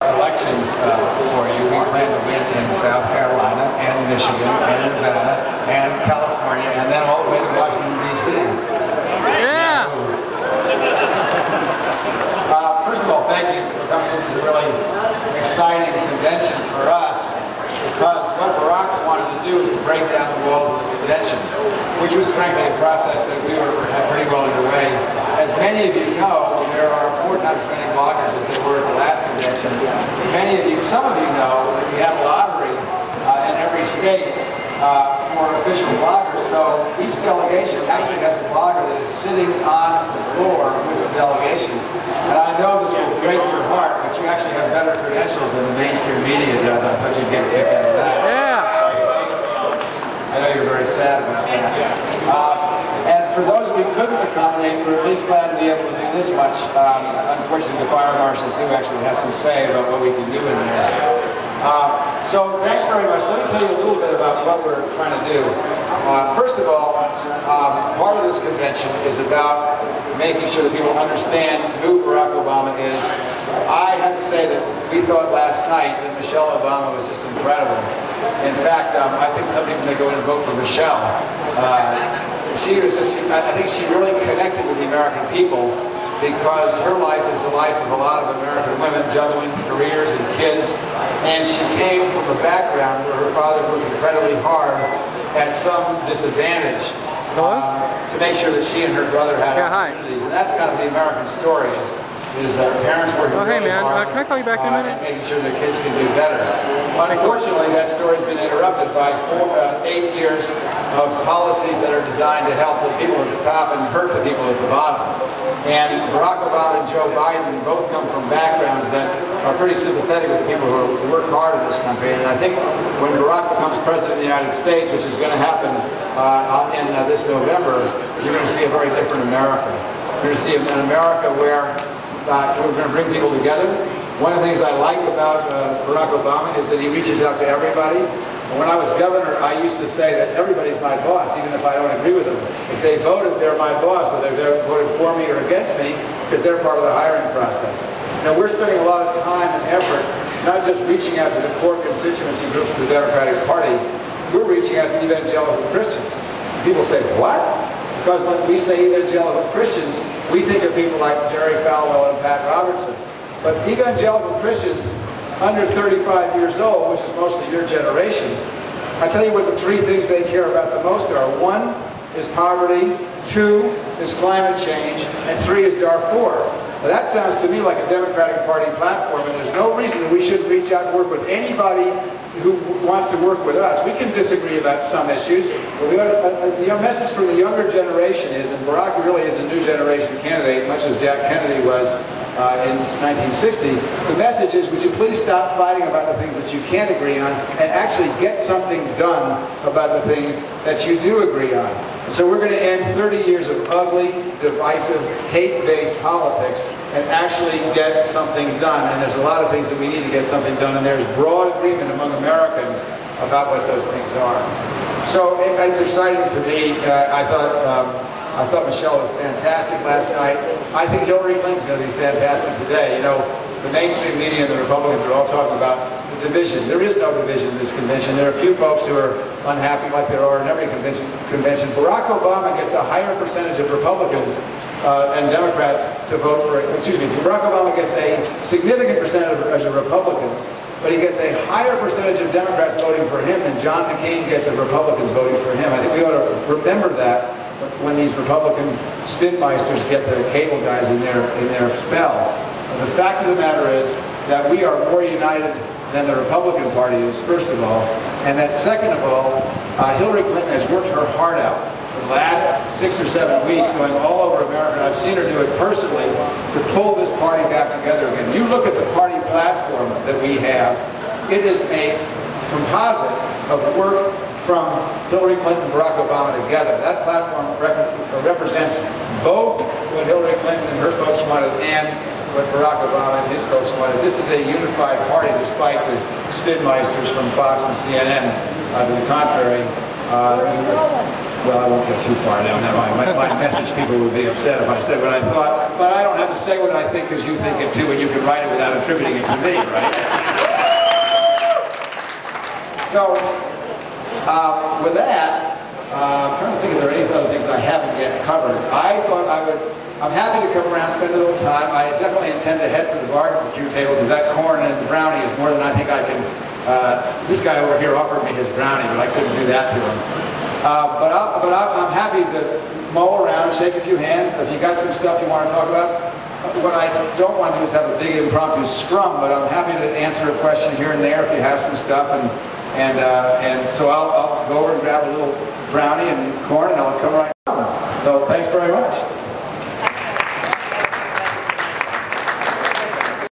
Elections for you. We plan to win in South Carolina and Michigan and Nevada and California and then all the way to Washington, D.C. Yeah! First of all, thank you for coming. This is a really exciting convention for us because what Barack wanted to do is to break down the walls of the convention, which was frankly a process that we were pretty well underway. As many of you know, there are 4 times as many bloggers as there were at the last convention. Many of you, some of you know that we had a lottery in every state for official bloggers, so each delegation actually has a blogger that is sitting on the floor with the delegation. And I know this will break your heart, but you actually have better credentials than the mainstream media does. I thought you'd get a kick out of that. Yeah! I know you're very sad about that. And for those we couldn't accommodate, we're at least glad to be able to do this much. Unfortunately, the fire marshals do actually have some say about what we can do in there. So thanks very much. Let me tell you a little bit about what we're trying to do. First of all, part of this convention is about making sure that people understand who Barack Obama is. I have to say that we thought last night that Michelle Obama was just incredible. In fact, I think some people may go in and vote for Michelle. I think she really connected with the American people because her life is the life of a lot of American women juggling careers and kids. And she came from a background where her father worked incredibly hard at some disadvantage to make sure that she and her brother had opportunities. And that's kind of the American story. Is parents working really hard can I call you back in a minute? and making sure their kids can do better. Unfortunately, that story's been interrupted by 8 years of policies that are designed to help the people at the top and hurt the people at the bottom. And Barack Obama and Joe Biden both come from backgrounds that are pretty sympathetic with the people who work hard in this country. And I think when Barack becomes president of the United States, which is going to happen in this November, you're going to see a very different America. You're going to see an America where we're going to bring people together. One of the things I like about Barack Obama is that he reaches out to everybody. And when I was governor, I used to say that everybody's my boss, even if I don't agree with them. If they voted, they're my boss, whether they're voted for me or against me, because they're part of the hiring process. Now, we're spending a lot of time and effort, not just reaching out to the core constituency groups of the Democratic Party, we're reaching out to evangelical Christians. People say, what? Because when we say evangelical Christians, we think of people like Jerry Falwell and Pat Robertson. But evangelical Christians under 35 years old, which is mostly your generation, I tell you what the 3 things they care about the most are. 1 is poverty, 2 is climate change, and 3 is Darfur. Now that sounds to me like a Democratic Party platform, and there's no reason that we shouldn't reach out and work with anybody who wants to work with us. We can disagree about some issues, but we ought to, message for the younger generation is, and Barack really is a new generation candidate, much as Jack Kennedy was in 1960, the message is, would you please stop fighting about the things that you can't agree on and actually get something done about the things that you do agree on. So we're going to end 30 years of ugly, divisive, hate-based politics and actually get something done. And there's a lot of things that we need to get something done, and there's broad agreement among Americans about what those things are. So it's exciting to me. I thought Michelle was fantastic last night. I think Hillary Clinton's going to be fantastic today. You know, the mainstream media and the Republicans are all talking about the division. There is no division in this convention. There are a few folks who are unhappy, like there are in every convention. Barack Obama gets a higher percentage of Republicans and Democrats to vote for it. Excuse me, Barack Obama gets a significant percentage of Republicans, but he gets a higher percentage of Democrats voting for him than John McCain gets of Republicans voting for him. I think we ought to remember that when these Republican spinmeisters get the cable guys in their spell. The fact of the matter is that we are more united than the Republican Party is, first of all, and that second of all, Hillary Clinton has worked her heart out for the last 6 or 7 weeks, going all over America. I've seen her do it personally to pull this party back together again. You look at the party platform that we have, it is a composite of work from Hillary Clinton and Barack Obama together. That platform represents both what Hillary Clinton and her folks wanted and what Barack Obama and his folks wanted. This is a unified party, despite the spinmeisters from Fox and CNN to the contrary. well, I won't go too far down that my message. People would be upset if I said what I thought, but I don't have to say what I think because you think it too, and you can write it without attributing it to me, right? So, with that, I'm trying to think if there are any other things I haven't yet covered. I thought I'm happy to come around, spend a little time. I definitely intend to head for the barbecue table because that corn and the brownie is more than I think I can. This guy over here offered me his brownie, but I couldn't do that to him. But I'm happy to mull around, shake a few hands. If you got some stuff you want to talk about, what I don't want to do is have a big impromptu scrum, but I'm happy to answer a question here and there if you have some stuff. And so I'll go over and grab a little brownie and corn, and I'll come right down. So thanks very much.